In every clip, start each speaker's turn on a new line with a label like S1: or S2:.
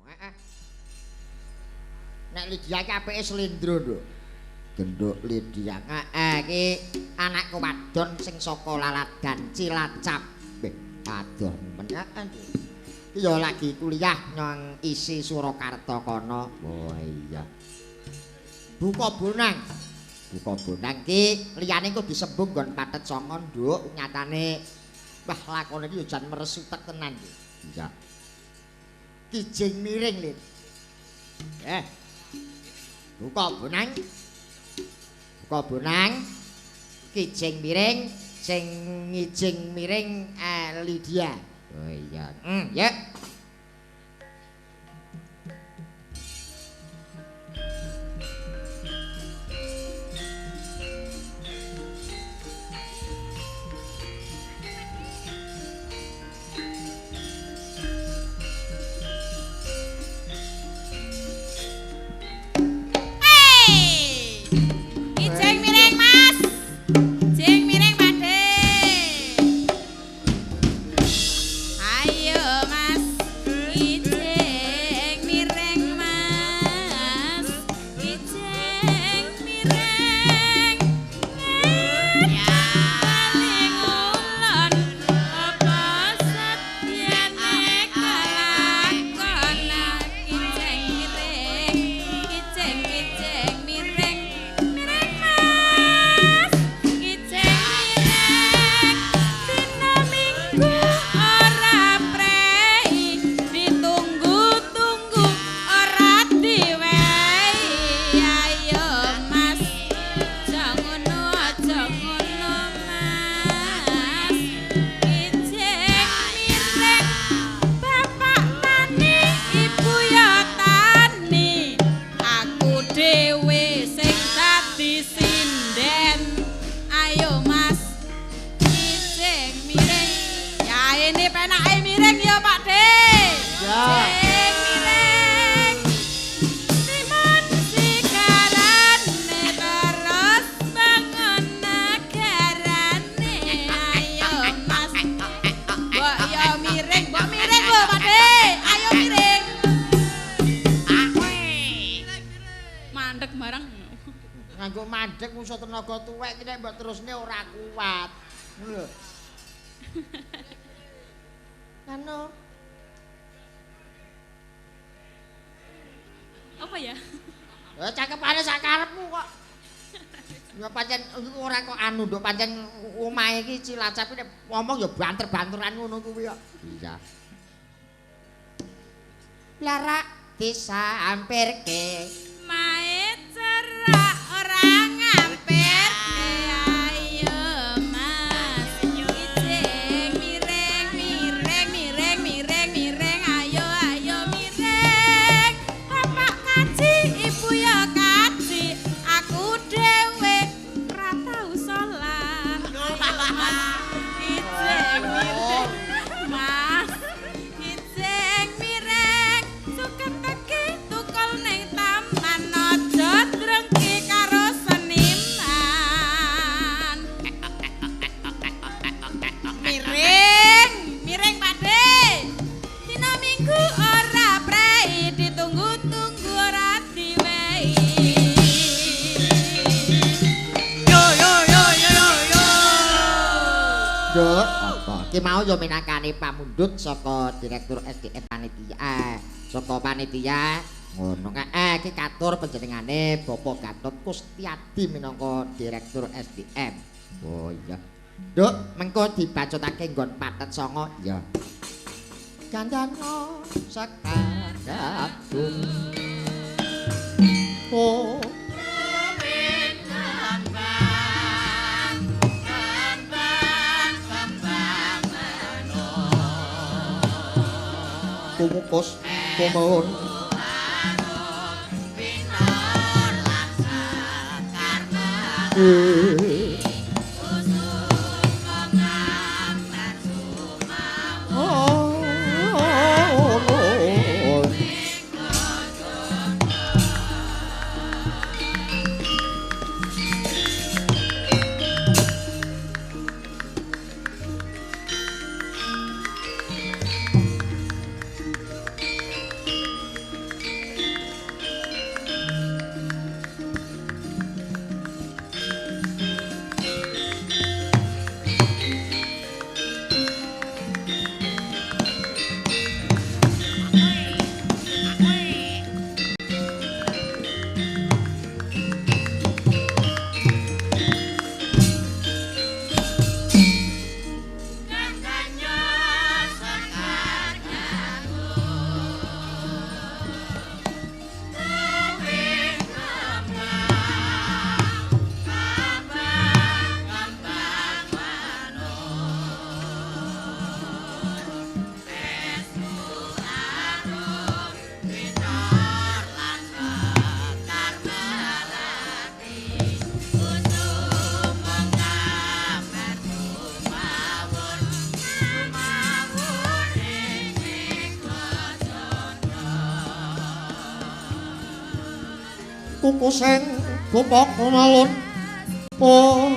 S1: Heeh. Nek Lydia iki apike slendro, Nduk. Genduk Lydia. Iki anakku wadon sing saka Laladan Cilacap. Aduh, menyang iki ya lagi kuliah nang isi Surakarta kono. Oh iya. Buka bonang. Buka bonang ki liyane kok disembung nggon Pathet Sanga, Nduk. Nyatane wah lakone iki jan meresutek tenan iki. Iya. Kijing miring, Lid. Buka bonang. Buka bonang. Kijing miring sing ngijing miring Lydia. Oh iya. Ya. Nganggo mandek musuh tenaga tuwek iki nek mbok terusne ora kuat. Ngono lho. Anu.
S2: Apa ya?
S1: Ya cakepane sak karepmu kok. Ya pancen ora kok anu nduk pancen omahe iki Cilacap nek ngomong ya banter-banteran ngono kuwi kok. Iya. Larak disampirke
S2: mae cerak ora ngampirke ayo Mas kijing miring miring miring miring miring ayo ayo miring bapak kaji ibu ya kaji aku dhewe ora tau salah kijing miring Mas kijing miring suket teki tukul ning taman aja drengki karo seniman miring miring Pakde dina minggu ora prei ditunggu-tunggu ora diwehi yo yo yo yo yo yo
S1: Nduk, apa? Ki mau ya minangkane pamundhut saka Direktur SDM panitia. Saka panitia ngono iki katur panjenengane Bapak Gatot Kustiadi minangka Direktur SDM. Oh iya. Nduk, mengko dibacotake nggon Pathet Sanga ya. Gandana sakadapun. Oh kumukus kumun kuku sing gopok alun oh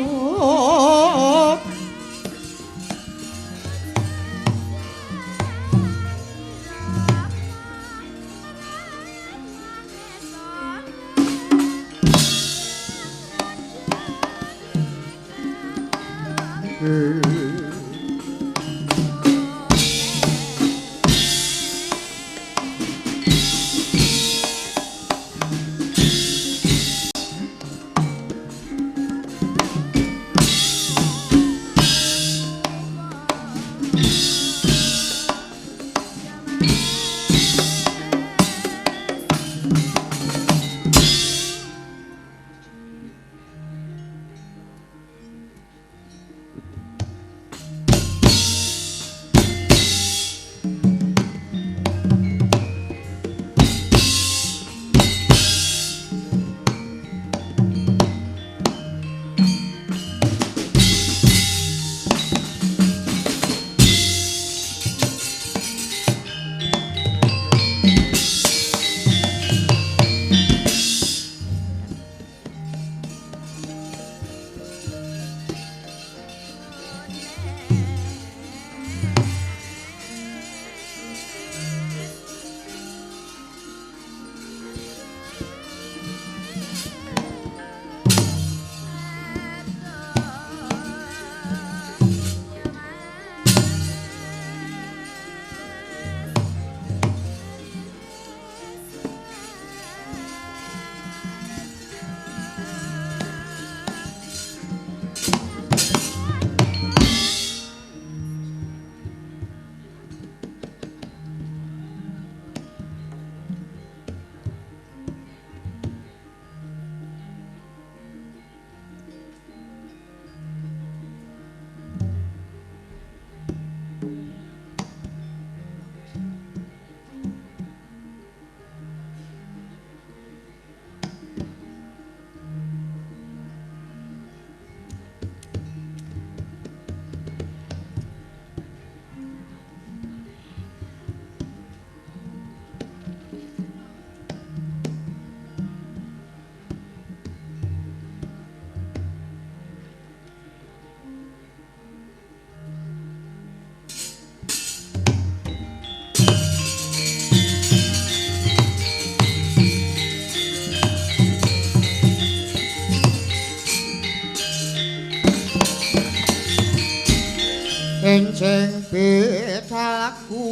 S1: enjing bedalku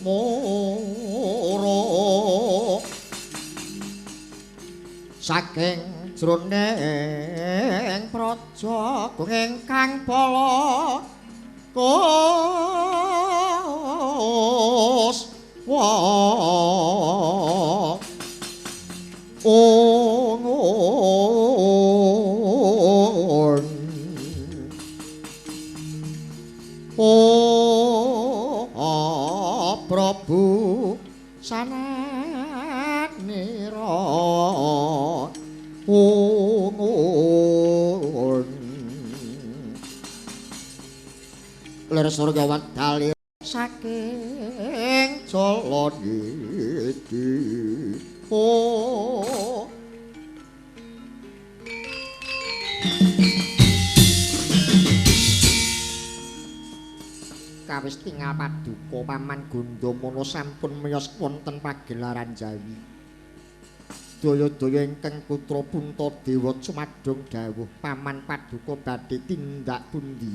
S1: moro saking jroning praja ingkang bala kos wong Prabu sananira lir surya wadali saking jala iki kawis tinggal paduka Paman Gandamana sampun miyos wonten pagelaran Jawi. Daya-daya ingkang putra Puntadewa sumadong dawuh Paman Paduka badhe tindak pundi?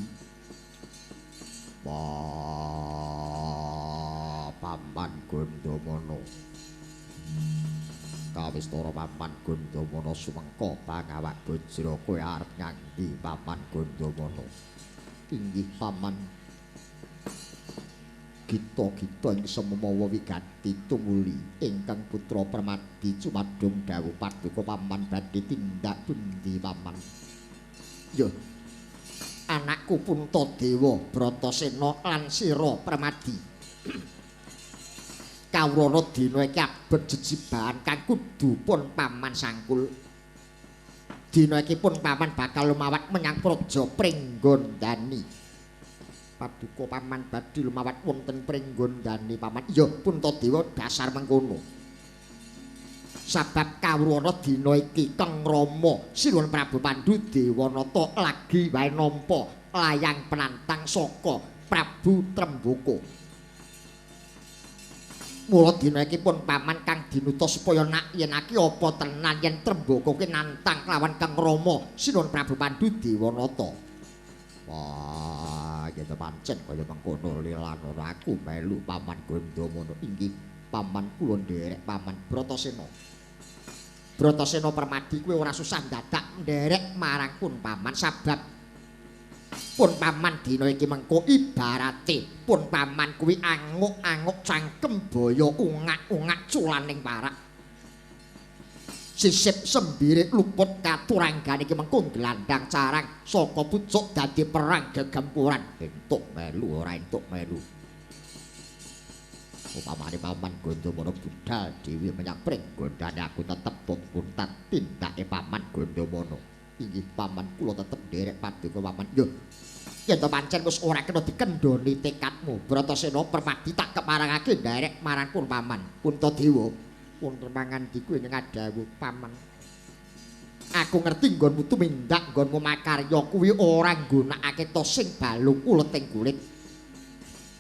S1: Paman Gandamana. Kawis para Paman Gandamana sumengka pangawak Bajra kowe arep ngangdi Paman Gandamana. Inggih Paman. Gita-gita ing sememawa wigati tumuli ingkang putra Permadi sumadong dawuh paduka Paman badhe tindak pundi Paman? Ya anakku Puntadewa Bratasena lan sira Permadi kawrana dina iki abet jejibahan kang kudu pun Paman sangkul. Dina iki pun Paman bakal lumawat menyang Praja Pringgondani. Paduka Paman badhe lumawat wonten Pringgondani Paman. Ya Puntadewa dasar mengkono. Sabab kawruana dina iki Kang Rama Sinuwun Prabu Pandhu Dewanata lagi wae nampa layang penantang saka Prabu Tremboko. Mula dina iki pun paman kang dinutus supaya nak yen aki apa tenan yen Tremboko ki nantang lawan Kang Rama Sinuwun Prabu Pandhu Dewanata. Wah, yen pancen kaya mengkono lilan ora aku melu paman Gandamana inggih paman kula nderek paman Bratasena. Bratasena Permadi kuwi ora susah dadak nderek marang pun paman sabab pun paman dina iki mengko ibarate pun paman kuwi anguk-anguk cangkem boyo ungak-ungak culaning parak. Sisip sembirik luput katuranggan iki mengko glandang carang saka pucuk dadi perang gegempuran entuk melu ora entuk melu. Upamane paman Gandamana budal dhewe menyang pringgondane aku tetep puntat tindake paman Gandamana. Inggih paman kula tetep nderek paduka paman. Yo. Yen to pancen wis ora kena dikendhoni tekadmu, Bratasena Permadi tak keparangake nderek marang pun paman. Puntadewa, pun mangandiku ing ngadhawuh paman. Aku ngerti nggonmu tumindak, nggonmu makarya kuwi ora nggunakake tosing balung uleting kulit.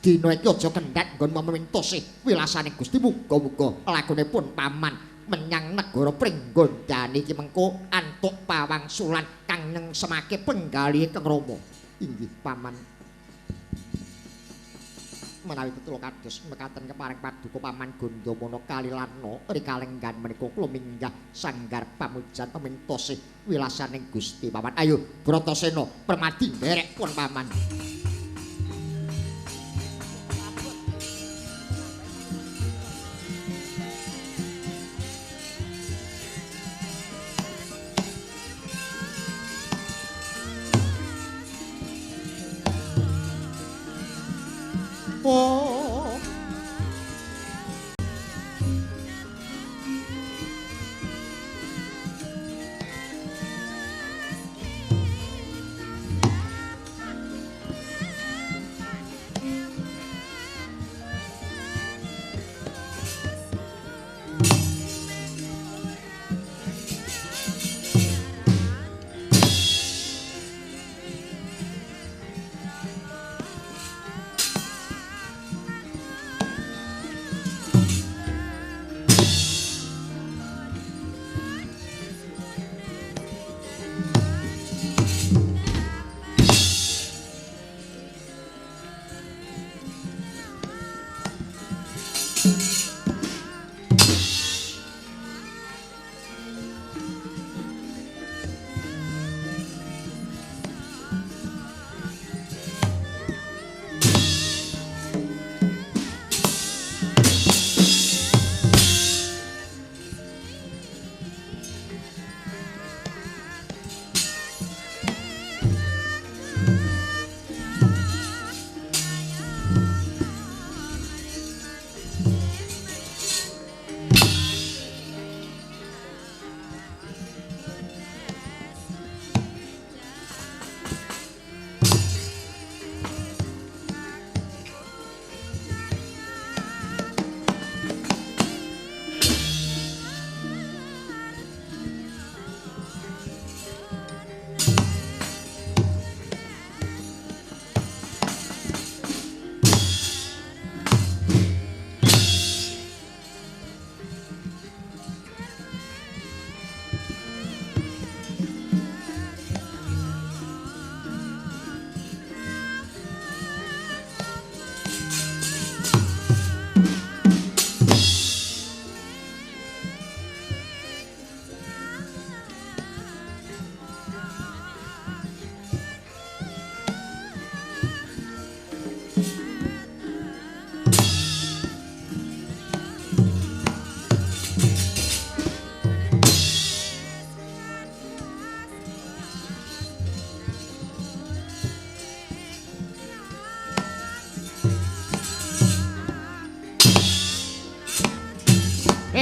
S1: Dina iki aja kendhat nggon mamentosih wilasane Gusti muga-muga lakunipun paman menyang negara Pringgondane iki mengko antuk pawangsulan kang nengsemake penggalihe Kang Rama. Inggih paman. Menawi betul kados mekaten kepareng paduka paman Gandamana kalilana rikalenggan menika kula minggah sanggar pamujan pamentosih wilasane Gusti paman. Ayo Bratasena Permadi nderek pun paman. Oh.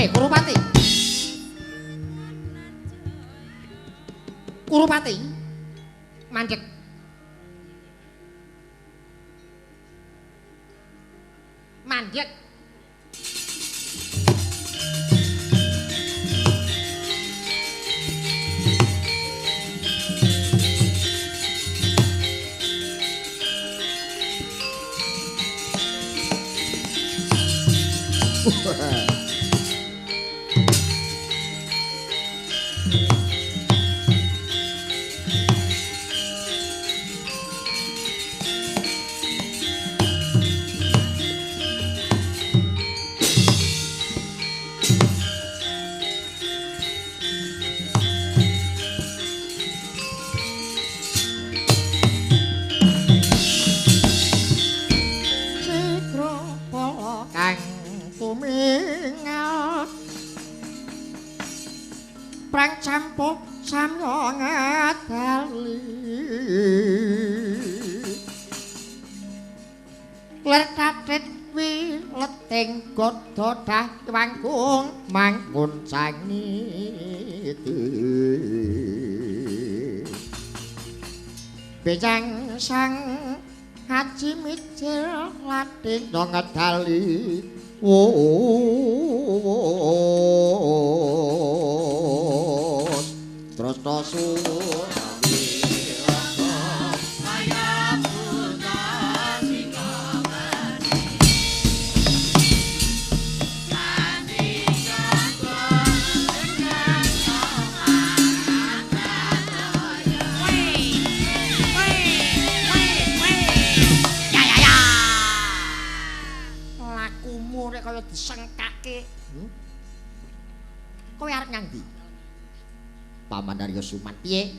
S1: Kurupati. Kurupati. Mandek. Mandek. Prang campuk samya ngadali Lertatit wileting godhodah wangkung mangkun sangiti Becang sang Haji Micil latih dong ngedali terus tosu kaya disengkake. Kowe arep nyang ndi? Paman Arya Suman piye?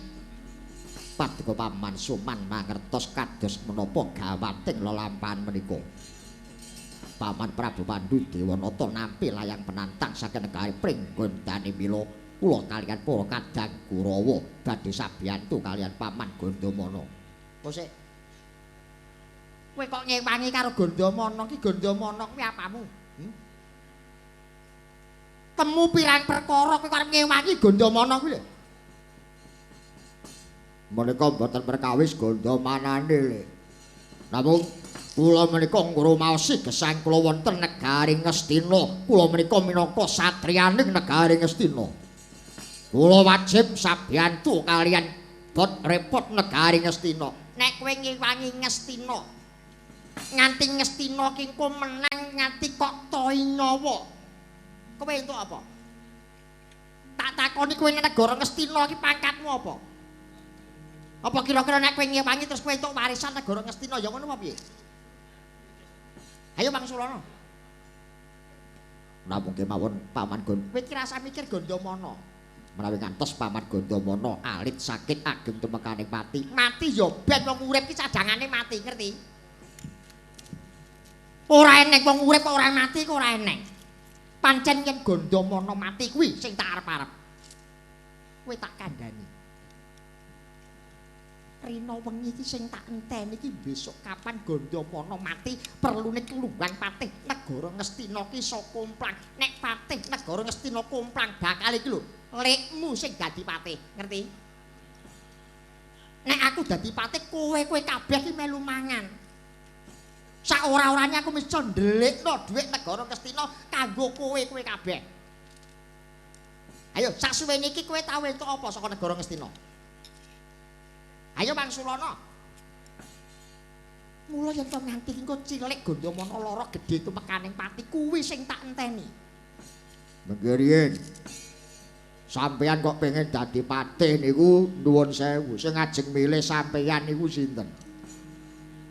S1: Paduka Paman Suman mangertos kados menapa gawating lelampahan menika. Paman Prabu Pandu Dewanata nampi layang penantang saking negari Pringgondani Mila. Kula kaliyan para kadang Kurawa badhe sabiyantu kaliyan Paman Gandamana. Kosek. Kowe kok ngewangi karo Gandamana ki Gandamana kuwi apamu? Temu pirang perkara kowe arep ngewangi Gandamana kuwi lho. Menika mboten perkawis Gandamanane lho. Namung kula menika ngrumaosi gesang kula wonten negari Ngastina. Kula menika minangka satriyaning negari Ngastina. Kula wajib sabiyantu kalian bot repot negari Ngastina. Nek kowe ngewangi Ngastina nganti Ngastina ki engko menang nganti kok tohi nyawa. Kowe entuk apa? Tak takoni kowe nek negara Ngastina ki pangkatmu apa? Apa kira-kira nek kowe ngewangi terus kowe entuk warisan negara Ngastina ya ngono apa piye? Ayo Mang Sulana. Namung kemawon Paman Gon. Kowe iki rasa mikir Gandamana. Menawi ngantos Paman Gandamana alit sakit ageng tumekaning mati. Mati ya ben wong urip ki cadangane mati, ngerti? Ora eneng wong urip kok ora mati kok ora eneng. Pancen yen Gandamana mati kuwi sing tak arep-arep. Kowe tak kandhani. Rina wengi iki sing tak enteni iki besok kapan Gandamana mati perlune kluwang patih negara Ngastina ki iso komplang. Nek patih negara Ngastina komplang bakal iki lho lekmu sing dadi patih, ngerti? Nek aku dadi patih kowe kabeh ki melu mangan. Sak ora-orane aku mesti ndelikno dhuwit negara Ngastina kanggo kowe kabeh. Ayo sak suwene iki kowe tau entuk apa saka negara Ngastina? Ayo Mang Sulana. Mula yen to nganti engko cilik Gandamana lara gedhe tumekaning pati kuwi sing tak enteni. Mengkiriyen. Sampeyan kok pengen dadi patih niku nuwun sewu. Sing ajeng milih sampeyan niku sinten?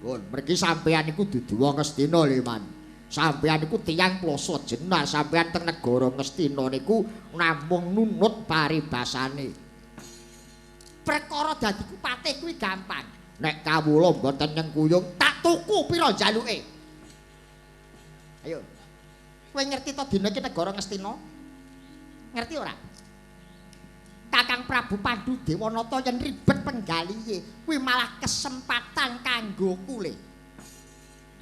S1: Pun, mriki sampeyan niku dudu wong Ngastina lho, Man. Sampeyan niku tiyang plasa jenah, sampeyan teng negara Ngastina niku namung nunut paribasane. Perkara dadi patih kuwi gampang. Nek kawula mboten nyengkuyung, tak tuku pira jaluke. Ayo. Kowe ngerti to dina iki negara Ngastina? Ngerti ora? Kakang Prabu Pandu Dewanata yen ribet penggalihe, kuwi malah kesempatan kanggoku le.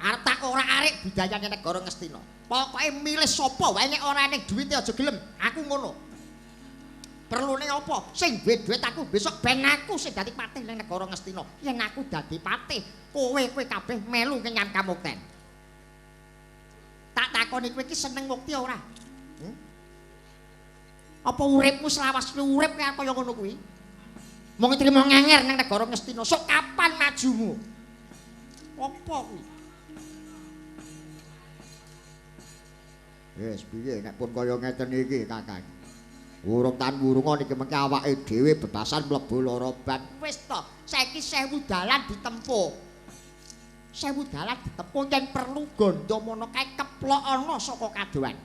S1: Arep tak ora arek budayane negara Ngastina. Pokoke milih sapa wae nek ora enek duwite aja gelem. Aku ngono. Perlune apa? Sing duwe duit aku besok ben aku sing dadi patih ning negara Ngastina. Yen aku dadi patih, kowe kabeh melu kenyang kamukten. Tak takoni kowe iki seneng mukti ora? Apa uripmu selawas urip kaya ngono kuwi? Mung trimo ngenger ning negara Ngastina. Sok kapan majumu? Apa kuwi? Wis piye nek pun kaya ngeten iki Kakang. Urung tan wurungan iki mengke awake dhewe bebasan mlebu loroban. Wis to, saiki 1000 dalan ditempuh. 1000 dalan ditempuh yen perlu Gandamana kae keplokana saka kadohan.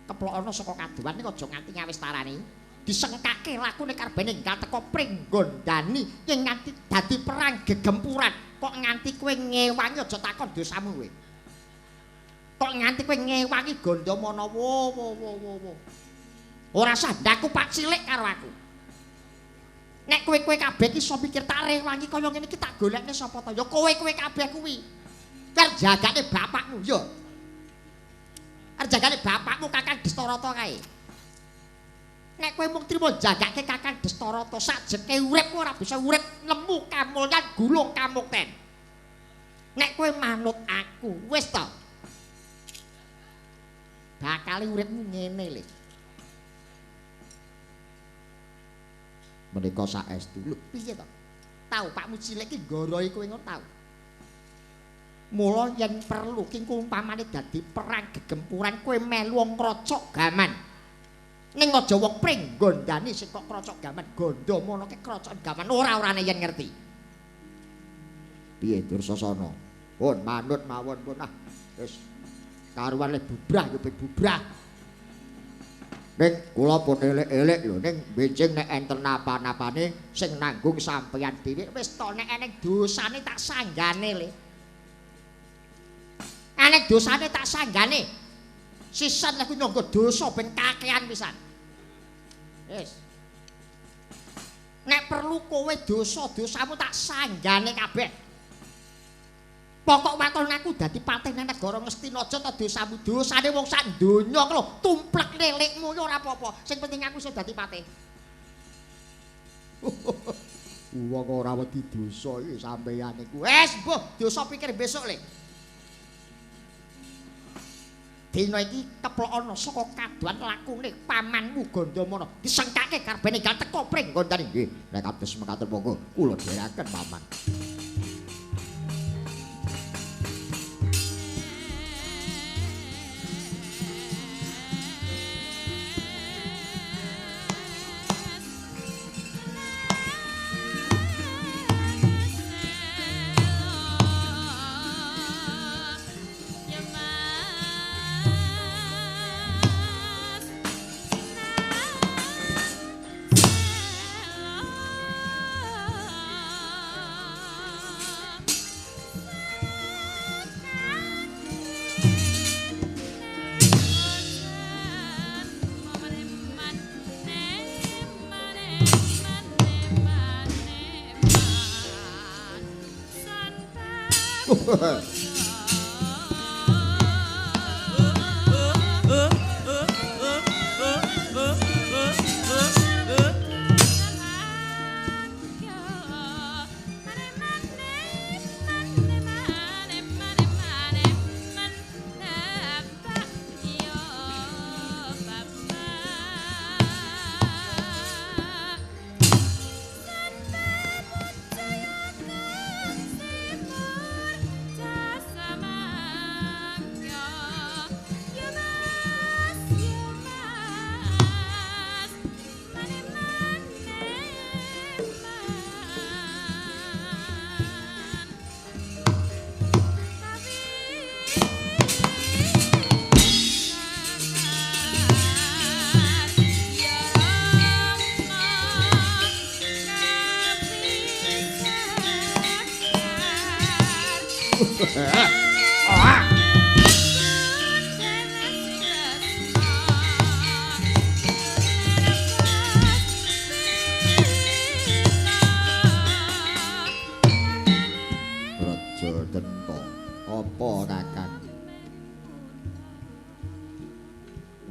S1: Keplokana saka kadohan iki aja nganti ngawis tarani. Disengkake lakune karbene enggal teko Pringgondani yen nganti dadi perang gegempuran. Kok nganti kowe ngewangi aja takon dosamu kowe. Kok nganti kowe ngewangi Gandamana wo. Ora sandaku Pak cilik karo aku. Nek kowe kabeh iki iso mikir tak rewangi kaya ngene iki tak golekne sapa to? Ya kowe kabeh kuwi. Ker jagane bapakmu ya. Ker jagane bapakmu Kakang Destarata kae. Nek kowe mung trimo jagake Kakang Destarata sajeke uripmu ora bisa urip nemu kamulyan gulung kamukten. Nek kowe manut aku, wis to. Bakal uripmu ngene lho. Menika saestu. Lho piye to? Tau Pakmu cilik iki nggorohi kowe ngono tau. Mula yen perlu ki umpamane dadi perang gegempuran kowe melu wong krocok gaman. Ning aja wong Pringgondani sing kok krocok gaman, Gandamana ki krocok gaman ora-orane yen ngerti. Piye Dursasana? Pun manut mawon pun wis karuan le bubrah yo bubrah. Ning kula pun elek-elek lho ning benjing nek enten napa-napane sing nanggung sampeyan dhewe wis to nek eneng dosane tak sanggane le. Eneng dosane tak sanggane. Sisan aku nyangga dosa ben kakean pisan. Wis. Nek perlu kowe dosa-dosamu tak sanggane kabeh. Pokok waton aku dadi patene negara Ngastina Aja to dosamu dosane wong sak donya lho tumplek lilikmu ya ora apa-apa sing penting aku iso dadi patih. Wong ora wedi dosa iki sampeyan iku wis mbuh dosa pikir besok le. Dina iki keplokana saka kadohan lakune pamanmu Gandamana disengkake karbene gal teko Pringgondani nggih nek kados mekaten monggo kula dherekaken paman.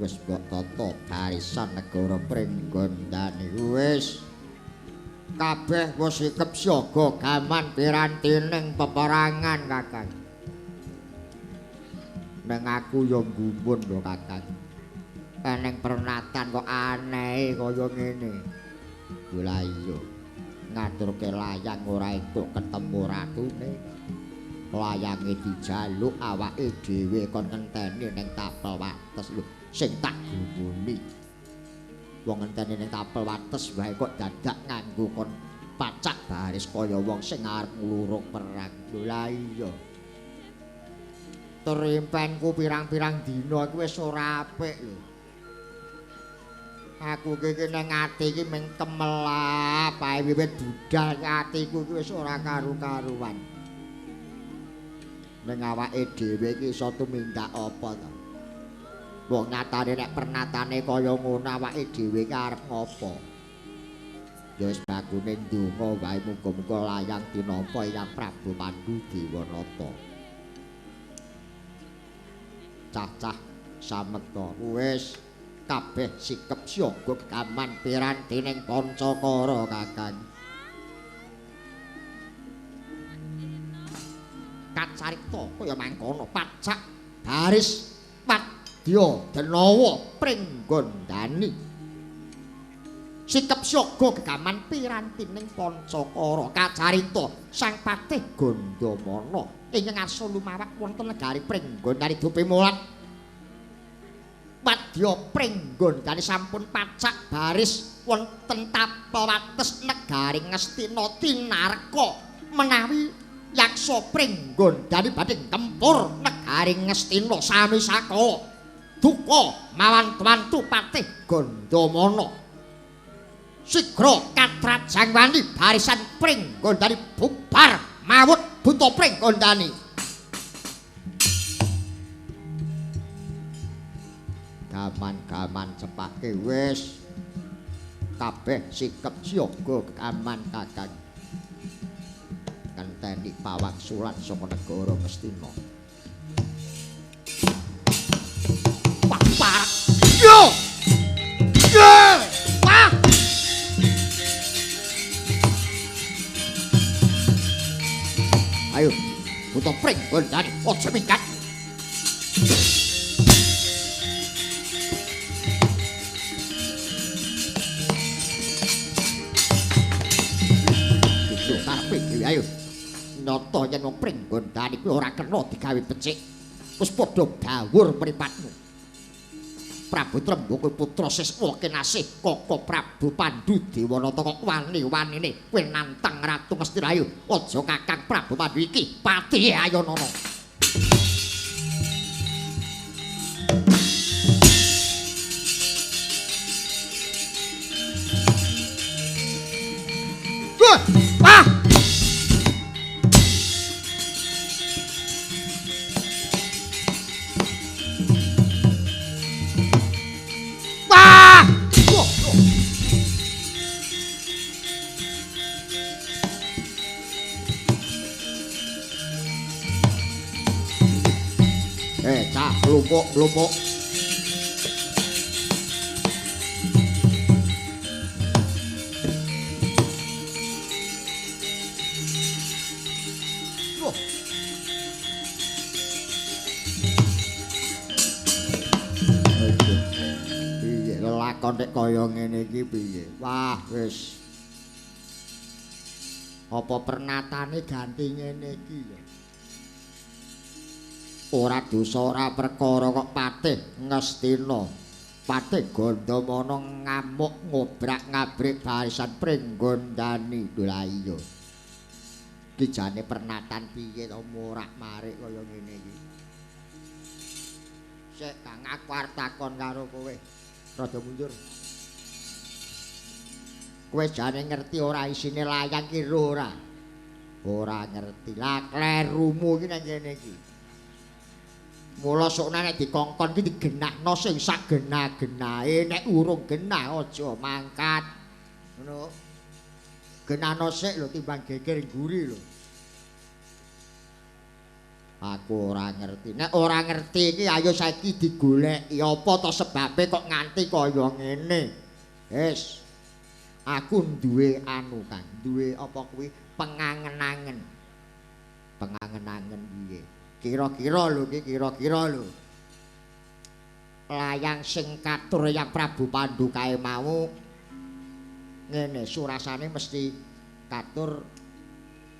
S1: Wis mbok tata barisan negara Pringgondani wis kabeh wis sikep siaga gaman pirantining peperangan Kakang. Neng aku yo gumun lho Kakang. Eneng pernatan kok aneh kaya ngene. Lha iya ngaturke layang ora entuk ketemu ratune. layange dijaluk awake dhewe kon ngenteni ning tapel wates lho sing tak gumuni wong ngenteni ning tapel wates wae kok dadak nganggo kon pacak baris kaya wong sing arep ngluruk perang lho la iya terimpenku pirang-pirang dina iki wis ora apik lho aku iki ning ati iki mung kemelap ae wiwit budal atiku iki wis ora karu-karuan ning awake dhewe iki iso tumindak apa to wong nyatane nek pernatane kaya ngono awake dhewe iki arep ngopo ya wis bagune ndonga wae muga-muga layang tinampa Hyang Prabu Pandhu Dewanata cacah samekta wis kabeh sikep siaga kaman piranti ning Pancakara Kakang kacarita kaya mangkono pacak baris padya denawa pringgondani sikep siaga gegaman piranti ning Pancakara kacarita Sang Patih Gandamana ing ngarsa lumawak wonten negari Pringgondani dupe mulat padya pringgondani sampun pacak baris wonten tapel wates negari Ngastina tinarka menawi yaksa pringgondani badhe kempur negari Ngastina sami sakala duka mawan-wantu Patih Gandamana sigra katrajang wani barisan pringgondani bubar mawut buta pringgondani gaman-gaman cepake wis kabeh sikep siaga aman Kakang ngenteni pawangsulan saka negara Ngastina papak yo wah ayo buta pringgondani aja minggat ayo nata yen wong pringgondani kuwi ora kena digawe becik wis padha gawur mripatmu Prabu Tremboko putra Siswa Kinasih Koko Prabu Pandhu Dewanata kok wani-wanine kowe nantang Ratu Ngastina ayo aja Kakang Prabu Pandhu iki pati Ayanana wah Lumuk piye lelakon nek kaya ngene iki piye wah wis apa pernatane ganti ngene iki ya ora dosa ora perkara kok Patih Ngastina Patih Gandamana ngamuk ngobrak-ngabrik barisan pringgondani lho la iya iki jane pernatan piye to morak-marik kaya ngene iki sik Kang aku arep takon karo kowe rada mundur kowe jane ngerti ora isine layang ki ora ngerti lah klerumu iki nang kene iki mula sokna nek dikongkon iki digenahno sing sak genah-genahe nek urung genah aja mangkat ngono genahno sik lho timbang geger guri lho aku ora ngerti nek ora ngerti iki ayo saiki digoleki apa to sebabe kok nganti kaya ngene wis aku duwe anu Kang duwe apa kuwi pengangen-angen piye kira-kira lho layang sing katur Hyang Prabu Pandhu kae mau ngene surasane mesti katur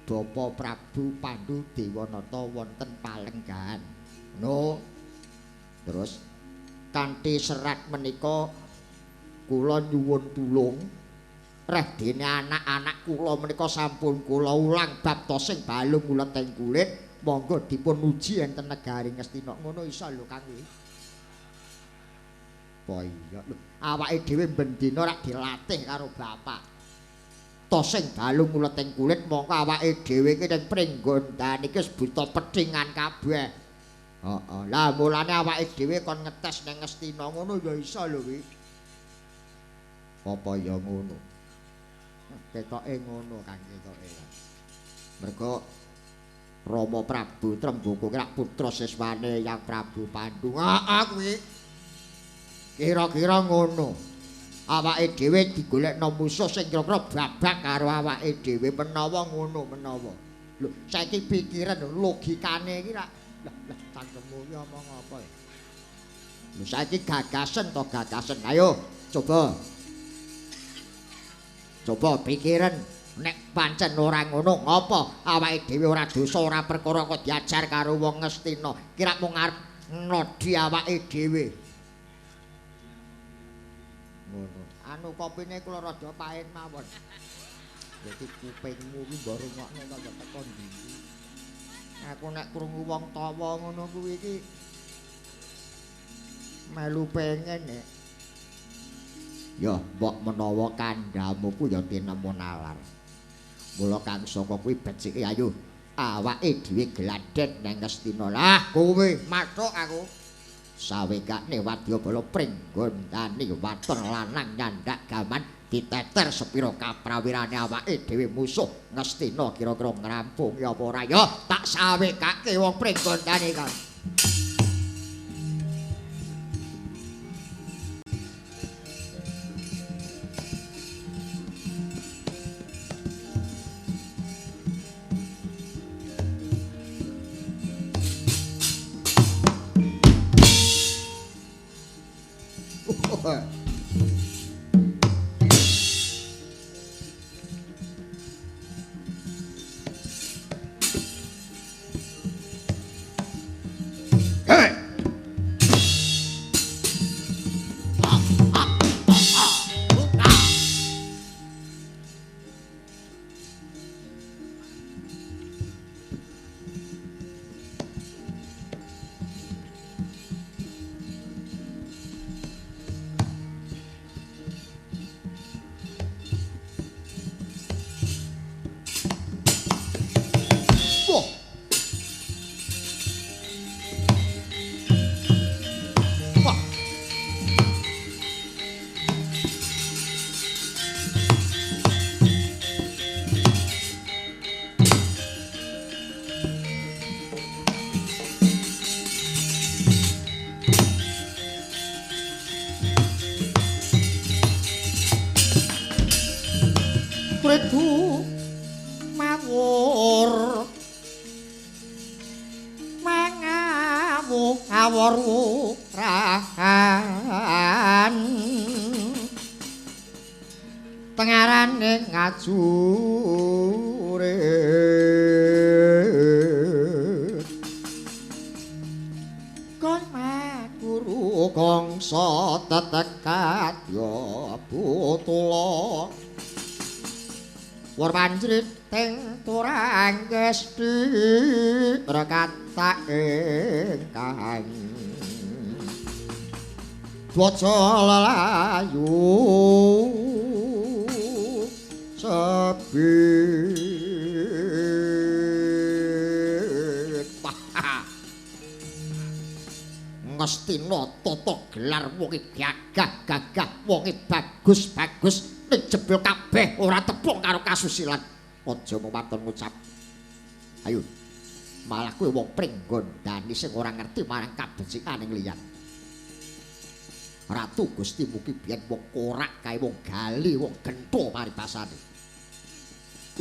S1: Bapa Prabu Pandhu Dewanata wonten palenggahan. No. Terus kanthi serat menika kula nyuwun tulung reh dene anak-anak kula menika sampun kula ulang bab tosing balung uleteng kulit monggo dipun uji enten negari Ngastina. Ngono iso lho Kang kuwi. Apa iya lho awake dhewe bendina rak dilatih karo bapak. Tosing balung uleteng kulit mongko awake dhewe iki ning pringgondhan iki wis buta pedhingan kabeh. Heeh. Lah mulane awake dhewe kon ngetes ning Ngastina ngono ya iso lho kuwi. Apa ya ngono? Ketoke ngono Kang ketoke. Mergo Rama Prabu Tremboko ki rak putra siswane Yang Prabu Pandhu. Heeh kuwi. Kira-kira ngono. Awake dhewe digolekno musuh sing kira-kira babak karo awake dhewe menawa ngono menawa. Lho, saiki pikiran logikane iki rak lah cangkemmu iki omong apa ya? Lho saiki gagasen to gagasen. Ayo coba. Coba pikiran nek pancen ora ngono ngopo awake dhewe ora dosa ora perkara kok diajar karo wong Ngastina. Kira mung arep nglodi awake dhewe. Ngono. Anu kopine kula rada pahit mawon. Dadi kupingmu ki mbok rungokno kaya teko ndi. Aku nek krungu wong tawa ngono kuwi iki melu pengen nek. Ya, mbok menawa kandhamu ku ya tinemu nalar. Mula kang saka kuwi becike ayo awake dhewe gladhen nang Ngastina. Lah kowe mathuk aku. Sawekane wadyabala pringgondhani waton lanang nyandak gaman diteter sepira kaprawirane awake dhewe musuh Ngastina kira-kira ngrampungi apa ora ya tak sawekake wong pringgondhani kan. Predu mawur mangawu awur rahan tengarane ngajure kon maguru kangsa tetekat ya putula Warpanjrit ting turang gesti rekata ingkang Dwaja lelayu sebit Ngastina tata gelar wonge gagah-gagah wonge bagus-bagus jebul kabeh ora tepung karo kasusilan. Aja mematon ngucap. Ayo. Malah kowe wong pringgondhani sing ora ngerti marang kabecikaning liyan. Ratu Gusti mugi biyen wong korak kae wong gali, wong gentho paribasane.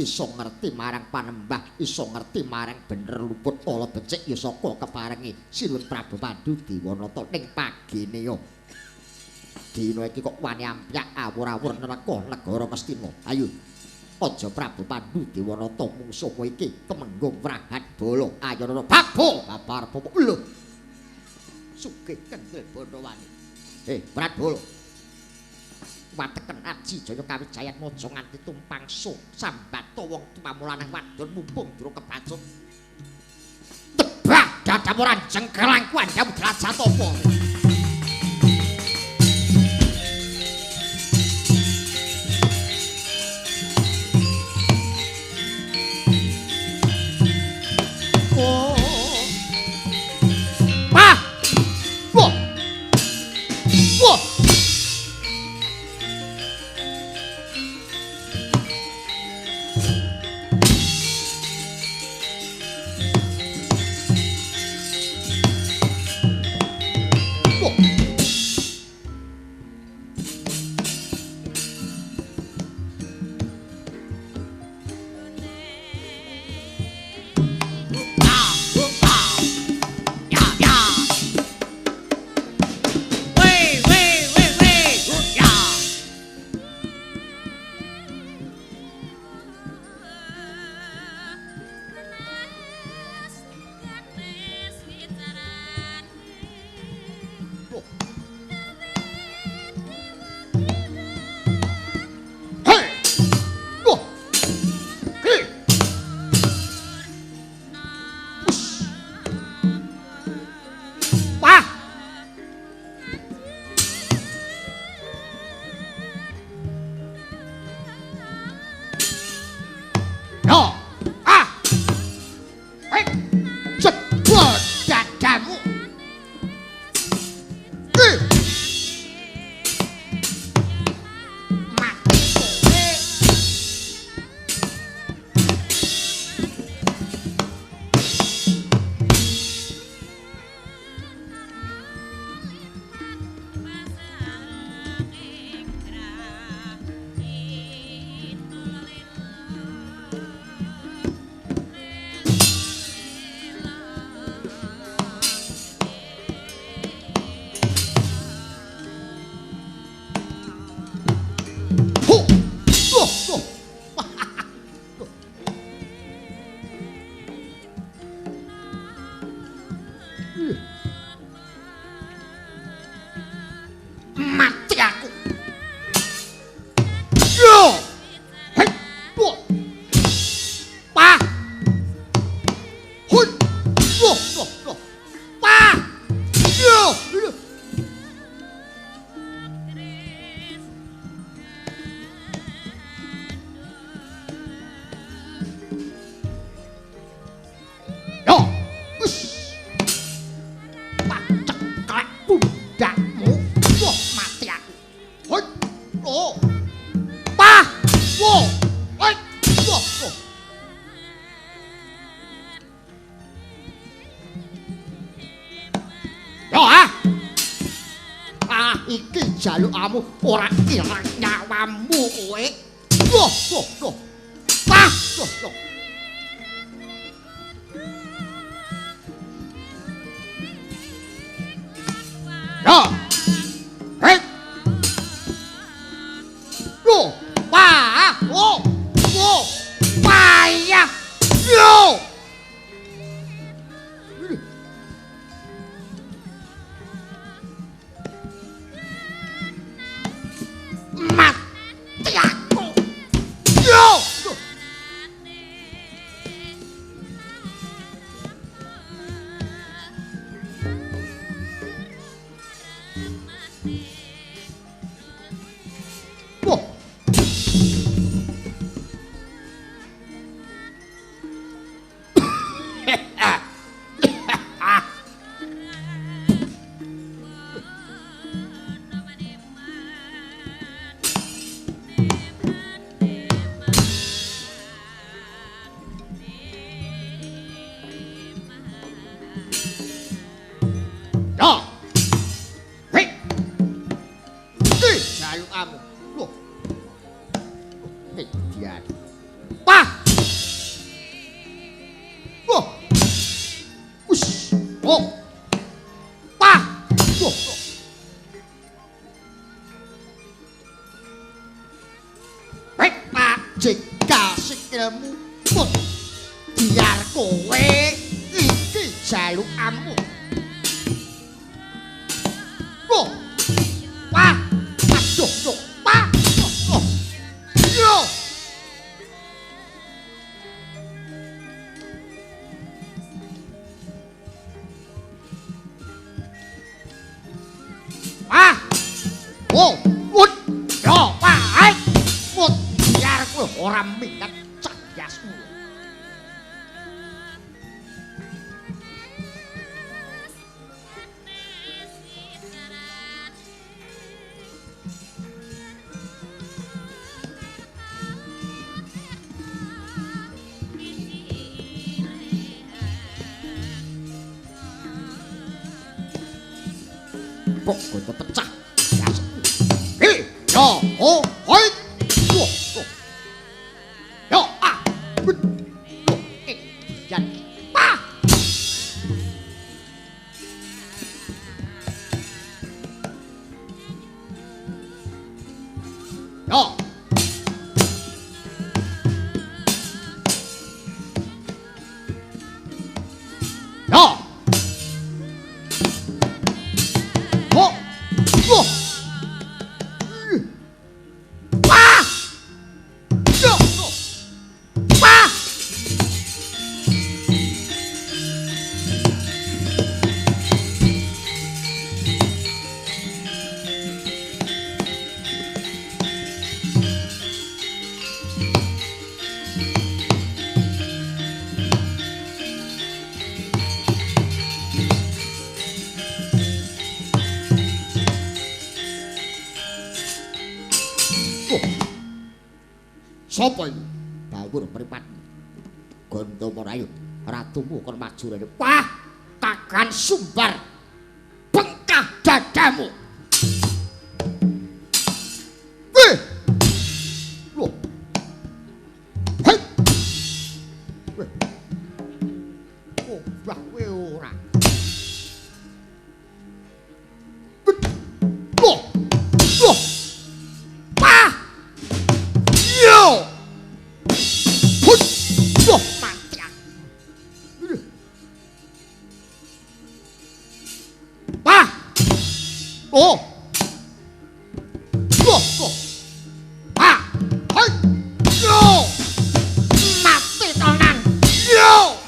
S1: Iso ngerti marang panembah, iso ngerti marang bener luput ala becik ya saka keparengi Sinuwun Prabu Pandhu Dewanata ning pagine yo. Dina iki kok wani ampyak awur-awur neraka negara Ngastina. Ayo. Aja Prabu Pandhu Dewanata mungsuh kowe iki Temenggung Wrahat Bala Ayana Babbo babar popok lho. Sugih kendel Bandawani. Pratbala. Wateken Aji Jaya Kawijayan Maja nganti tumpang sok sambata wong tumamulanang wadon mumpung durung kepacut. Tebah dadamu ranjeng kelangku andam derajat apa? Iki jalukamu ora ilang nyawamu kowe. Loh. Pah, loh. Yo. Hei. Loh, pah, oh. Payah. Yo. Mati aku. Yo. jegal sikilmu pun biar kowe iki jalukanmu. Oh, wah, aduh, yo, wah, oh, yo. Wah, oh, wut, yo, wah, wut, biar kowe ora minat cerdasmu. Kok goto pecah ya hei yo oh hoi yo yo ah yo jan pa yo yo Sopo iki? Bawur mripat. Gondo Morayu, ratumu kon maju rene. Wah, Kakan Sumbar. Bengkah dadamu. Weh. Loh. Hei. Weh. Oh, wah kowe ora. Loh. Loh. Wah. Yo. Wah, mati aku. Wah. Oh. Loh, loh. Wah. Hai. Yo. Mati tenan. Yo.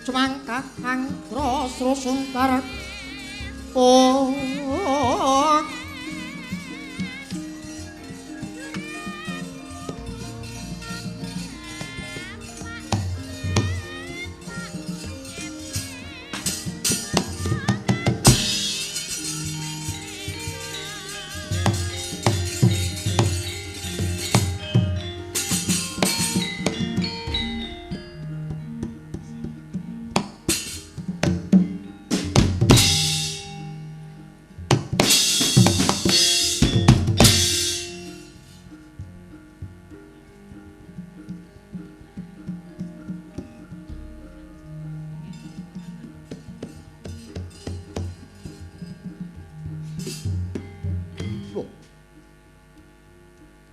S1: Semangka angkro srusungkar oh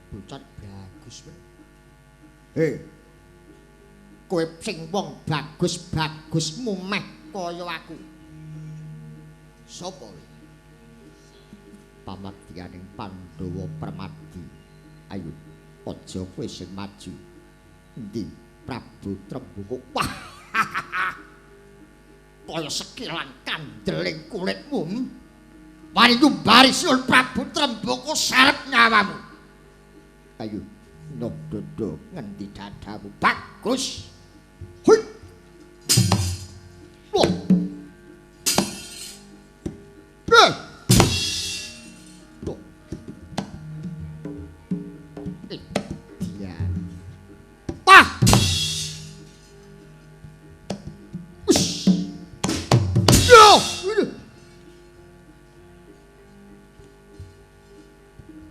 S1: bocah bagus. Hei. Kowe sing wong bagus-bagus mumeh kaya aku. Sapa? Pamadyaning Pandhawa Permadi. Ayo, aja kowe sing maju. Endi Prabu Tremboko? Wah. Kaya sekilan kandeling kulitmu. Wani nyumbari Sun Prabu Tremboko sarep nyawamu. Ayo, nododo ngendi dadamu. Bagus. Hui. Loh. Loh. Dia. Pah. Ush. Yo.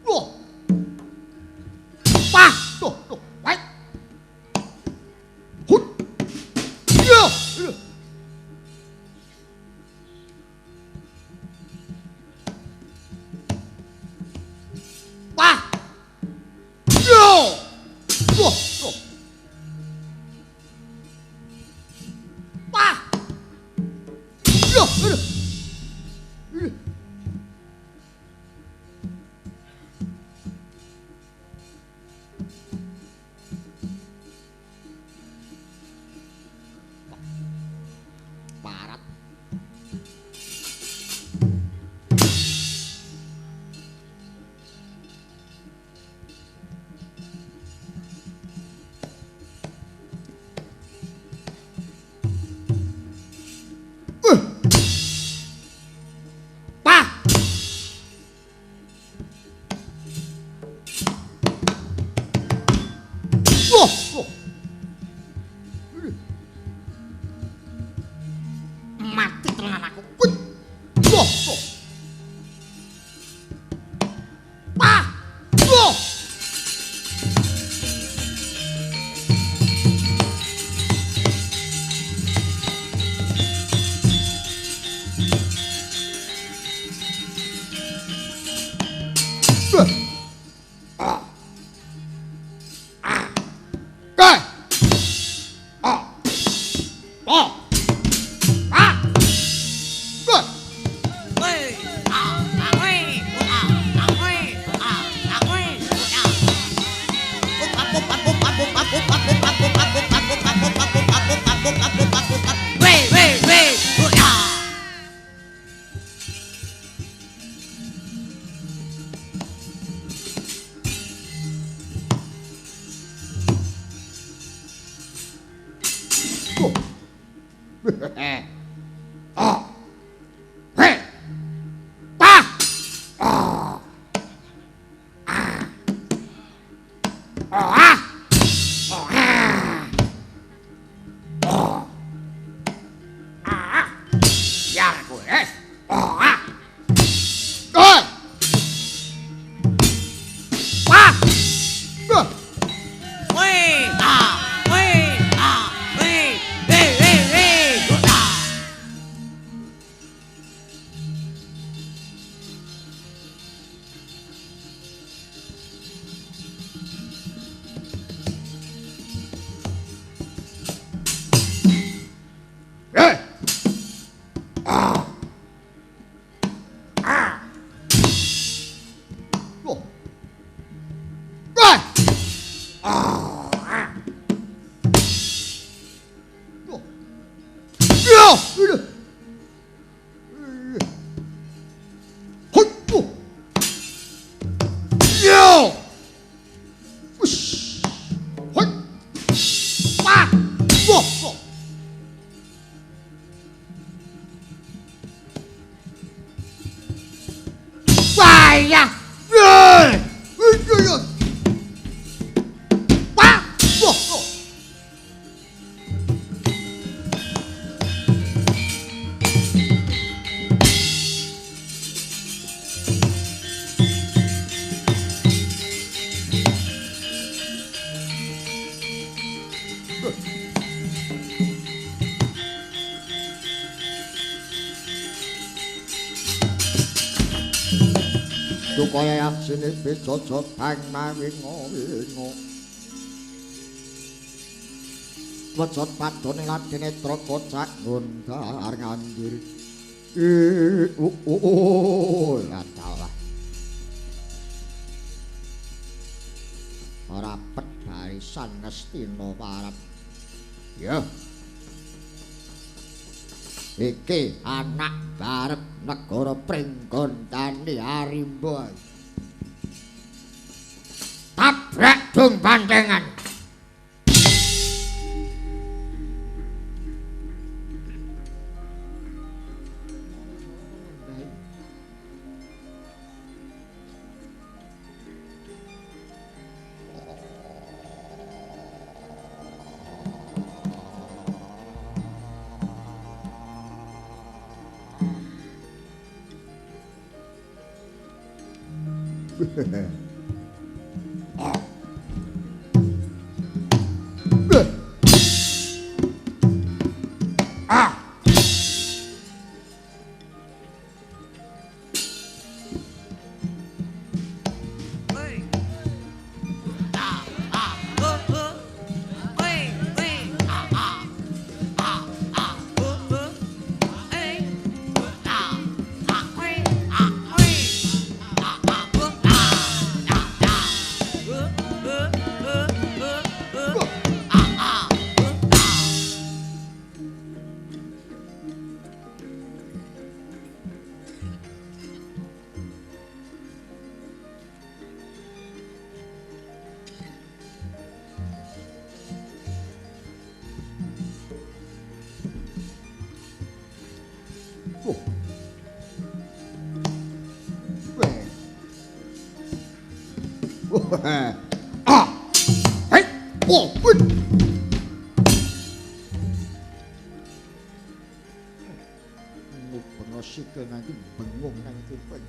S1: Loh. Pah. Loh. Loh. Baik. Hui. Yo. Pah. Yo. Loh. Loh. Pah. Yo. Parat. Pah. Loh. Loh. Mati tenan aku. Wih. Loh, loh. Pah. Loh. Ah. Ah. Ah. Ah. Oh. Ah. Dukaya sini bijojo bang mawingo wingo Wajot padone ladene troko cak ngundar ngandir ya dalah ora pet barisan Ngastina parap ya iki anak barep negara Pringgontani Arimba tabrak dung bandengan sikil nanti bengong nang kuping.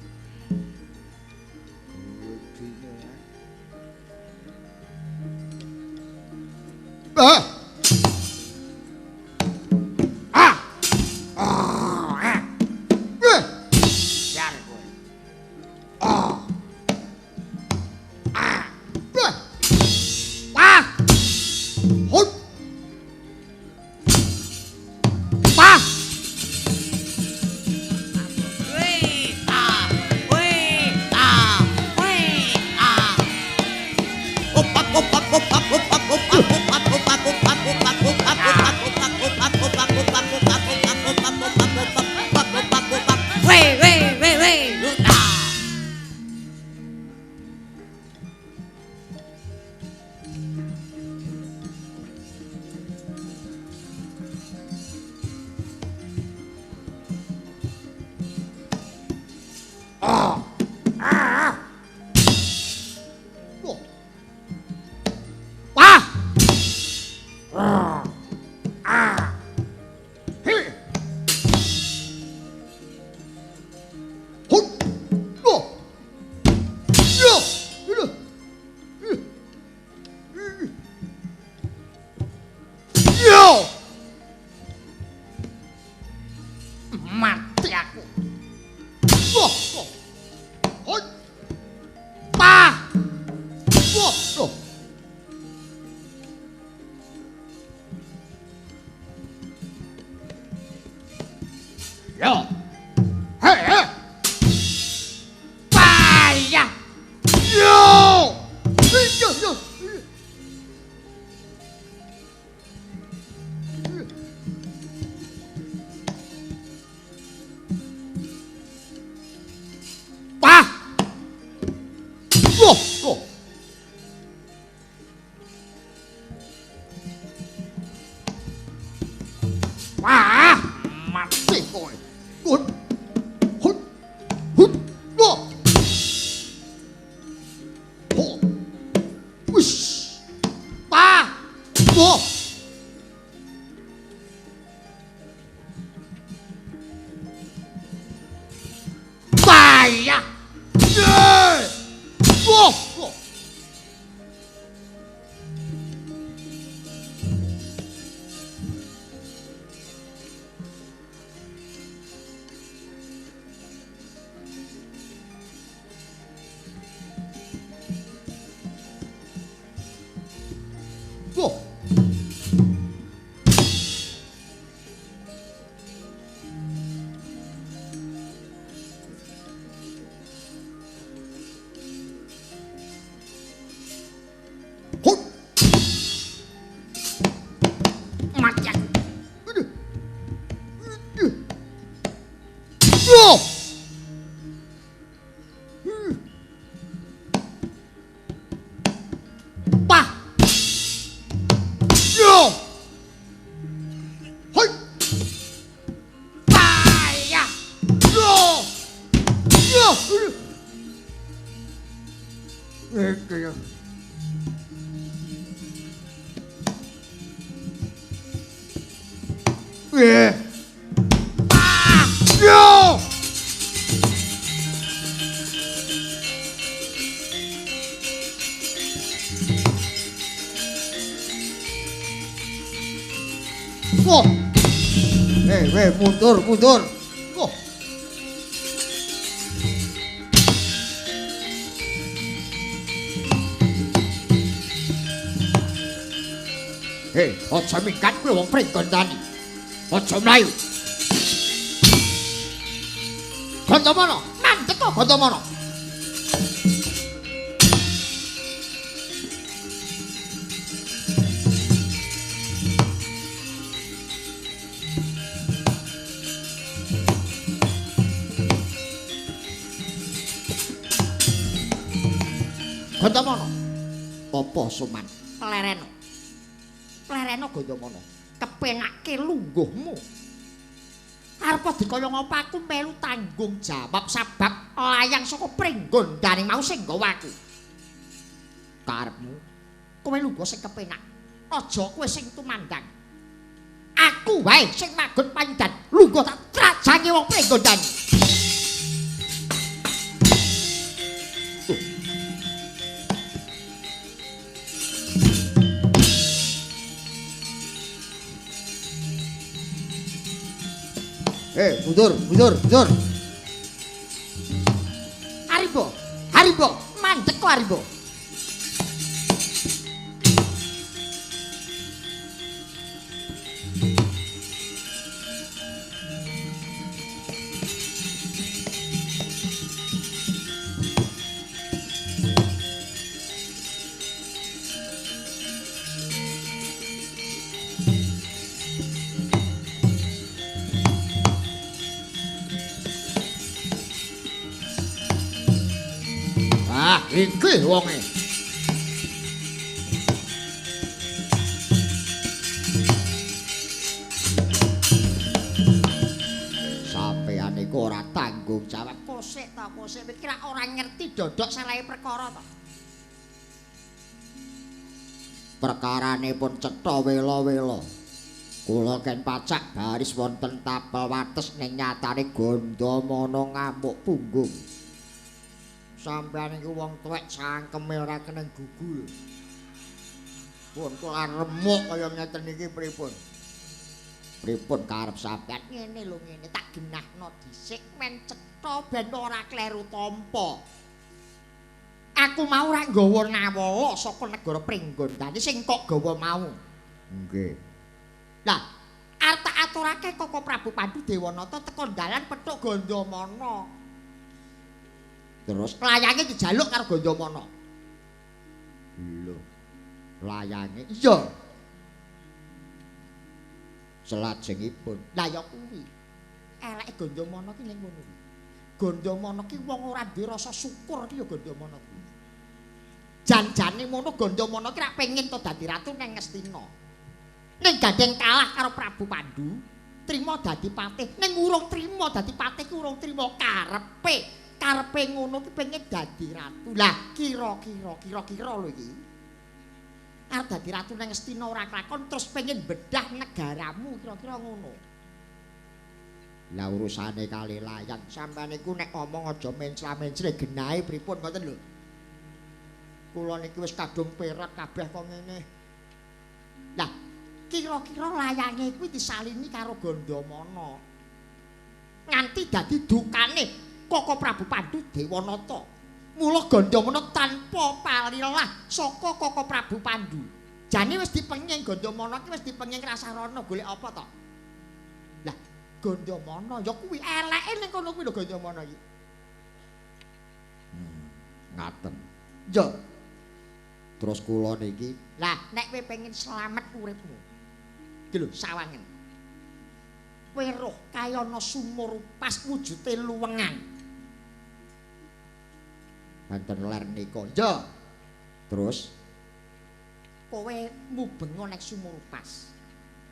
S1: Mati aku. Yo. Hey, hey. Paya. Yo. Yo, yo. Pa. Yo, yo. Wah, mati kowe. Hut. Hut. Hut. Yo. Ho. Wis. Pa. Yo. Paya. Yeah. Yo. Yo. Wah. Hut. Mati aku. Aduh. Aduh. Wah. Pah. Yo. Hoi. Paya. Yo. Yo. Aduh. Ah! Yo! Wah. Mundur. Wah. Aja minggat kowe wong pringgondani. Aja mlayu. Gandamana, mandek kok Gandamana. Gandamana. Apa Suman? Plereno Gandamana. Kepengake lungguhmu. Arep dikaya ngapa aku melu tanggung jawab sebab layang saka pringgondane mau sing nggawa aku. Karepmu kowe lungguh sing kepenak. Aja kowe sing tumandang. Aku wae sing magun panjenengan lungguh tak trajange wong pringgondane. Mundur. Harimbo, mandek kok Harimbo. Iki wonge. Sampeyan iku ora tanggung jawab. Kosek mikir ora ngerti dodok salahe perkara to. Perkarane pun cetha wela-wela. Kula ken pacak baris wonten tapel wates ning nyatane Gandamana ngamuk punggung. Sampeyan iku wong tuwek cangkeme ora keneng gugul. Pun kula remuk kaya ngeten iki pripun? Pripun karep sampeyan? Ngene lho ngene tak genahno dhisik men cetha ben ora kleru tampa. Aku mau ora nggawa nawala saka negara Pringgondani sing kok gawa mau. Nggih. Lah, arep tak aturake Koko Prabu Pandhu Dewanata teka dalan pethuk Gandamana. Terus layange dijaluk karo Gandamana. Lho. Layange iya. Selajengipun. Lah ya kuwi. Eleke Gandamana ki ning ngono kuwi. Gandamana ki wong ora duwe rasa syukur ki ya Gandamana kuwi. Jan-jane ngono Gandamana ki rak pengin to dadi ratu ning Ngastina. Ning gandeng kalah karo Prabu Pandhu, trima dadi patih. Ning urung trima dadi patih ki urung trima karepe ngono ki pengen dadi ratu. Lah kira-kira lho iki. Arep dadi ratu ning Ngastina ora kelakon terus pengen bedah negaramu kira-kira ngono. Lah urusane kali layang sampeyan niku nek ngomong aja mencla-mencre genahe pripun ngoten lho. Kula niki wis kadung perat kabeh kok ngene. Lah kira-kira layange kuwi disalini karo Gandamana. Nganti dadi dukane Koko Prabu Pandhu Dewanata. Mula Gandamana tanpa palilah saka Koko Prabu Pandhu. Jane wis dipenging Gandamana ki wis dipenging Rasarana golek apa to? Lah, Gandamana ya kuwi eleke ning kono kuwi lho Gandamana iki. Ngaten. Ya. Terus kula niki, lah nek kowe pengen slamet uripmu. Iki lho sawangen. Kowe roh kaya ana sumur pas wujude luwengan. Wonten ler nika. Ya. Terus kowe mubenga nek sumur pas.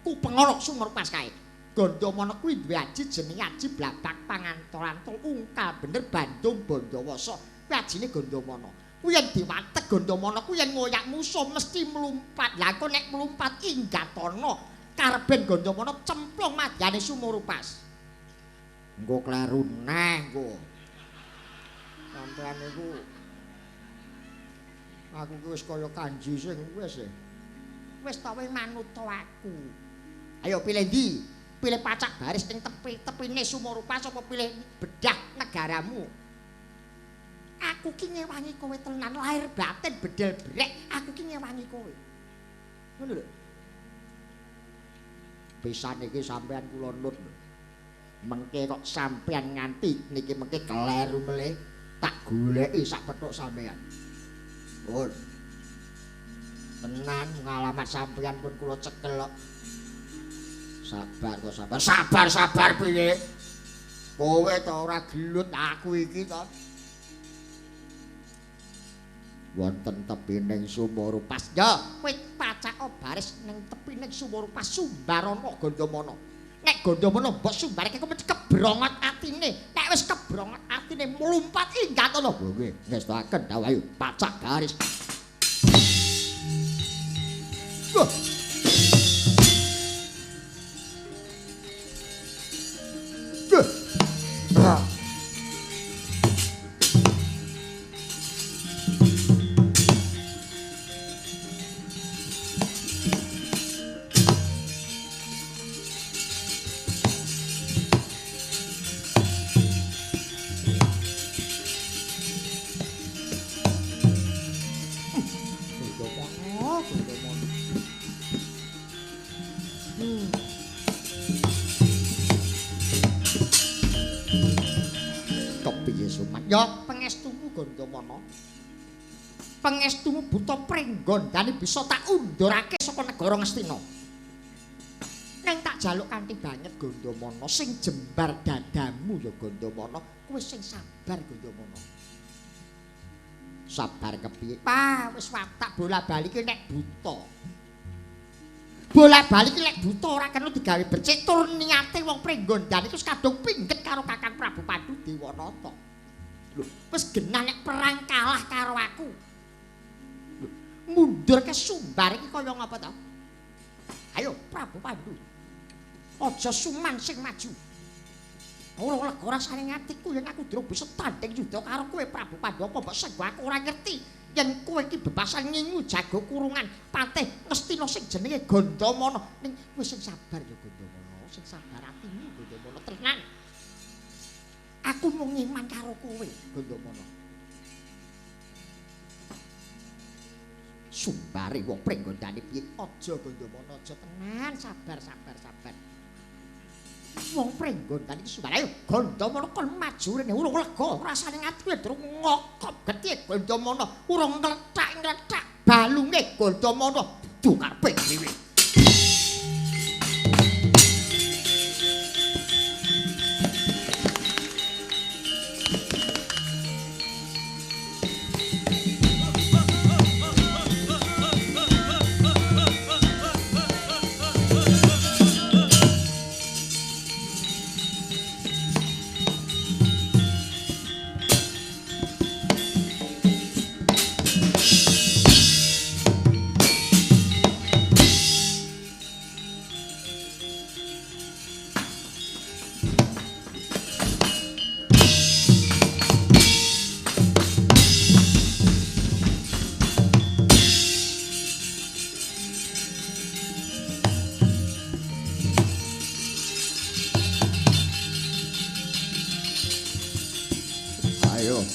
S1: Kupenga sumur pas kae. Gandamana kuwi duwe aji jenenge aji blabak pangantor-antor ungkal bener Bandung Bandawasa. Kuwi ajine Gandamana. Kuwi yen diwatek Gandamana kuwi yen ngoyak musuh mesti mlumpat. Lah kok nek mlumpat inggatana karben Gandamana cemplung madyane sumur pas. Engko kleru neh engko. Sampeyan niku aku ki wis kaya kanji sing wis e. Wis ta kowe manut aku. Ayo pilih ndi? Pilih pacak baris ning tepine sumur pas apa pilih bedah negaramu? Aku ki ngewangi kowe tenan lahir batin bedel brek, aku ki ngewangi kowe. Ngono lho. Pisan iki sampean kula nut. Mengke kok sampean nganti niki mengke kleru melih tak goleki sak petuk sampean. Pun. Tenan ngalamat sampeyan pun kula cekel kok. Sabar kok sabar. Sabar piye? Kowe to ora gelut aku iki to. Wonten tepining sumur pas. Ya, kowe pacak baris ning tepining sumur pas Sumbarana Gandamana. Nek Gandamana mbok sumbarke kok mesti kebrongot atine. Nek wis kebrongot atine mlumpat inggatana. Lho nggih, ngestaken dawuh ayo pacak garis. Wah. Ya pengestumu Gandamana. Pengestumu buta prenggon dane bisa tak undurake saka negara Ngastina. Neng tak jaluk kanthi banget Gandamana sing jembar dadamu ya Gandamana, kowe sing sabar Gandamana. Sabar kepiye? Pak, wis watak bola-bali ki nek buta. Bola-bali ki nek buta ora kena digawe becik tur niate wong prenggon dan iku kadung pingget karo Kakang Prabu Padu Dewanata. Wis genah nek perang kalah karo aku. Mundur ke Sumbar iki kaya ngapa to? Ayo Prabu Pandu. Aja suman sing maju. Ora lega rasane atiku yen aku durung bisa tanding yuda karo kowe Prabu Pandu apa mbok senggo aku ora ngerti yen kowe iki bebasan ngingu jago kurungan patih Ngastina sing jenenge Gandamana. Ning kowe sing sabar ya Gandamana, sing sabar atimu Gandamana tenan. Aku mau ngiman karo kowe, Gandamana. Sumbare wong prenggondane piye? Aja Gandamana, aja tenan, sabar. Wong prenggondane iki sumbare ayo Gandamana kon maju rene urung lega rasane atiku durung ngokop getih Gandamana, urung ngletak balunge Gandamana dudu karepe dhewe.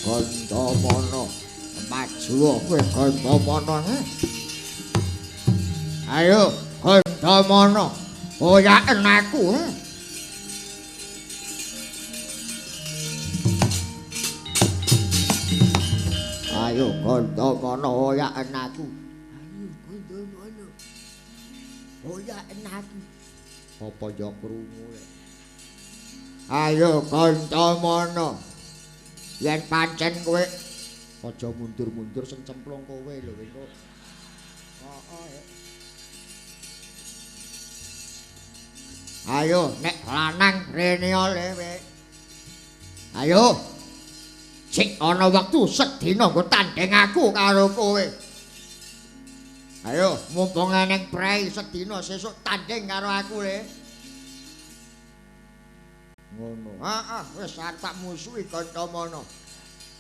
S1: Gandamana maju kowe Gandamana Ayo, Gandamana. Oyaken aku. Ayo Gandamana oyaken aku. Ayo Gandamana. Oyaken aku. Apa ya krungu. Ayo Gandamana. Yen pancen kowe aja mundur-mundur sing cemplung kowe lho engko. Heeh. Ayo nek lanang rene lewe. Ayo. Sik ana wektu sedina nggo tanding aku karo kowe. Ayo mumpung eneng prei sedina sesuk tanding karo aku le. Ngono. Heeh, wis arep tak musuhi Gandamana.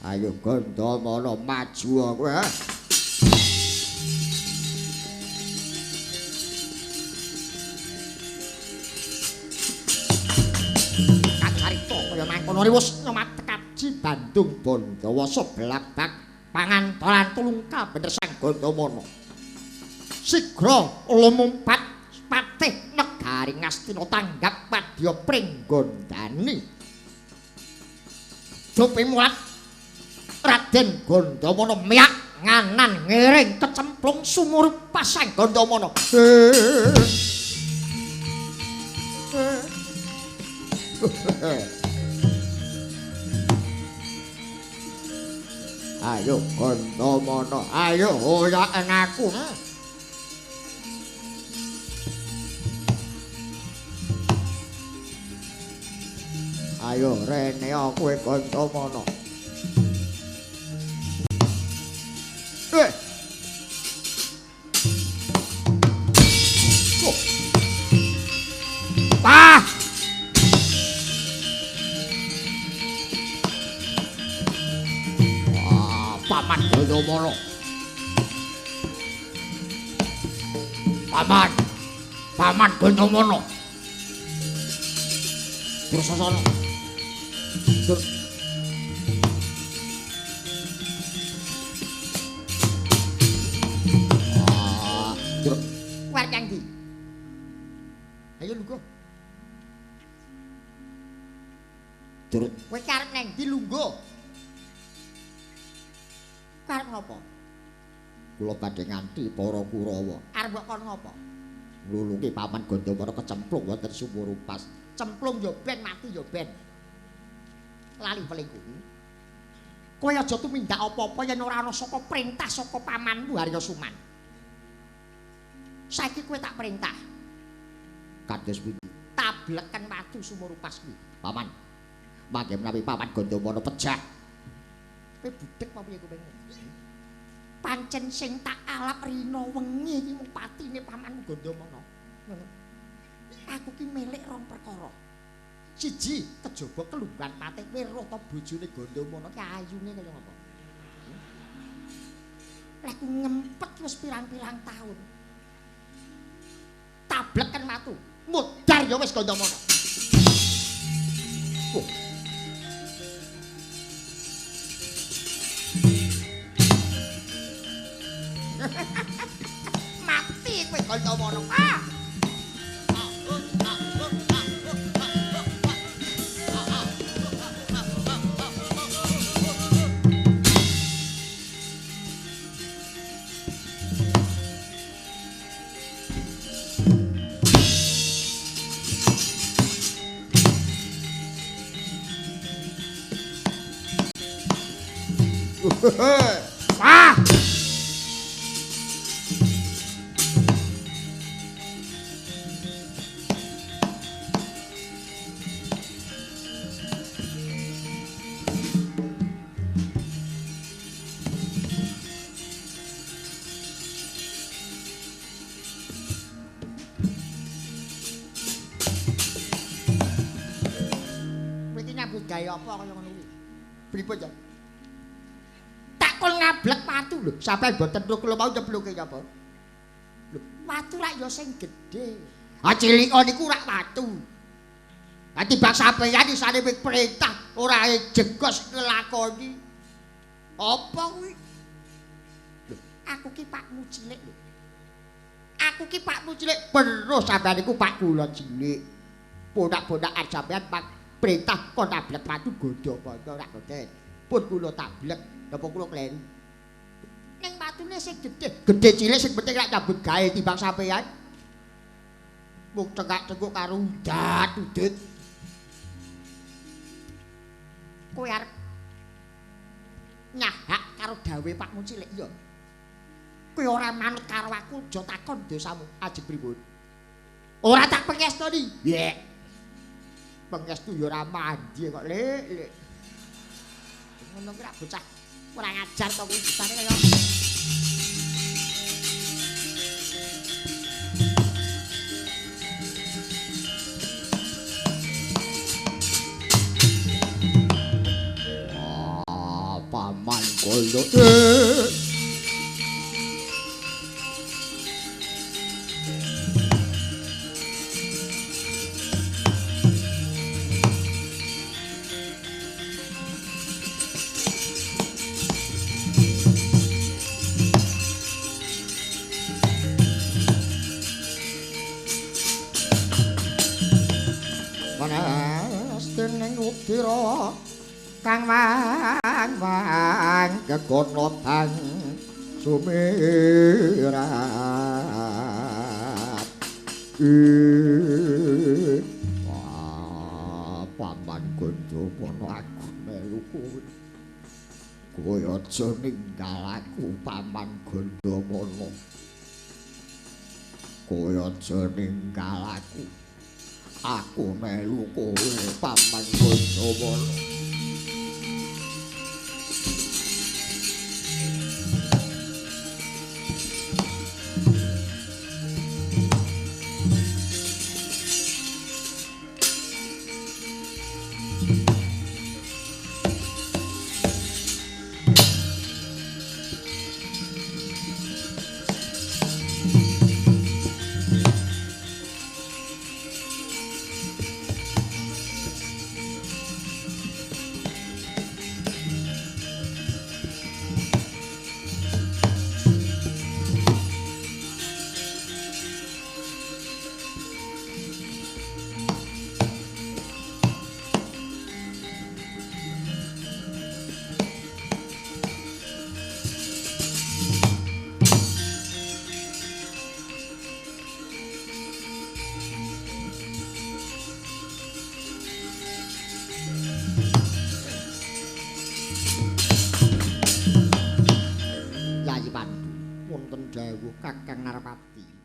S1: Ayo Gandamana maju kowe. Kacarita kaya mangkono wis nyemat kaji Bandung Bandawa seblabak pangantolan tulungka bener sang Gandamana. Sigra lumumpat patih negari Ngastina tanggap padya pringgondani. Jope mulat Raden Gandamana miyak nganan ngiring kecemplung sumur pasang Gandamana. Ayo Gandamana, ayo oyaken aku. Ayo rene kowe Gandamana. Pah! Paman Gandamana. Paman Gandamana. Terus sono. Terus. Terus. War kang ndi? Ayo lungguh. Terus. Kowe karep nang ndi lungguh? Arep ngopo? Kula badhe nganti para Kurawa. Arep kok kon ngopo? Nglulungi Paman Gandamana kecemplung wonten sumur upas. Cemplung yo ben mati yo ben. Lali pelingku. Kowe aja tumindak apa-apa yen ora ana saka perintah saka pamanmu Harya Suman. Saiki kowe tak perintah. Kados pundi? Tableken watu sumur upas kuwi. Paman. Mangke menawi Paman Gandamana pejah. Kowe budhek apa piye kowe? Pancen sing tak alap rina wengi iki mung patine pamanmu Gandamana. Aku ki melek rong perkara. Siji, kejaba kelunggan patih kowe roh ta bojone Gandamana ki ayune kaya ngapa? Lek ku ngempet wis pirang-pirang taun. Tableken watu, mudar ya wis Gandamana. Oh. Mati kowe Gandamana. Ah! Wah! Iki nyambut gawe apa kaya ngono kuwi? Pripun ya? Kok ngablek watu lho, sampeyan mboten kula mau nyepluke apa? Lho, watu lak ya sing gedhe. Ah cilikon niku rak watu. Lah timbang sampeyan isane wis perintah ora jegos nglakoni. Apa kuwi? Lho, aku ki pakmu cilik lho. Aku ki pakmu cilik terus sampean iku pak kula cilik. Ponak-ponakan sampean pak perintah kon tablet patu godho apa ora boten. Pun kula tablet napa kula kleru. Ning patune sing gedhe cilik sing penting rak nyambut gawe timbang sampean. Mung cengak-cenguk karo udat udut. Kowe arep nyahak karo dawe pakmu cilik ya. Kowe ora manut karo aku aja takon dosamu ajeng pripun. Ora tak pengestoni. Nggih. Pengestu ya ora mandi kok, Lek. Ngono ki rak bocah ora ngajar to kuwi bisane kaya. Paman koyo Panasting ukira kang wang kekono bang sumirat paman Gondomono aku melu kowe aja ninggal aku paman Gondomono kowe aja ninggal aku melu kowe paman Gondomono. Kakang Narpati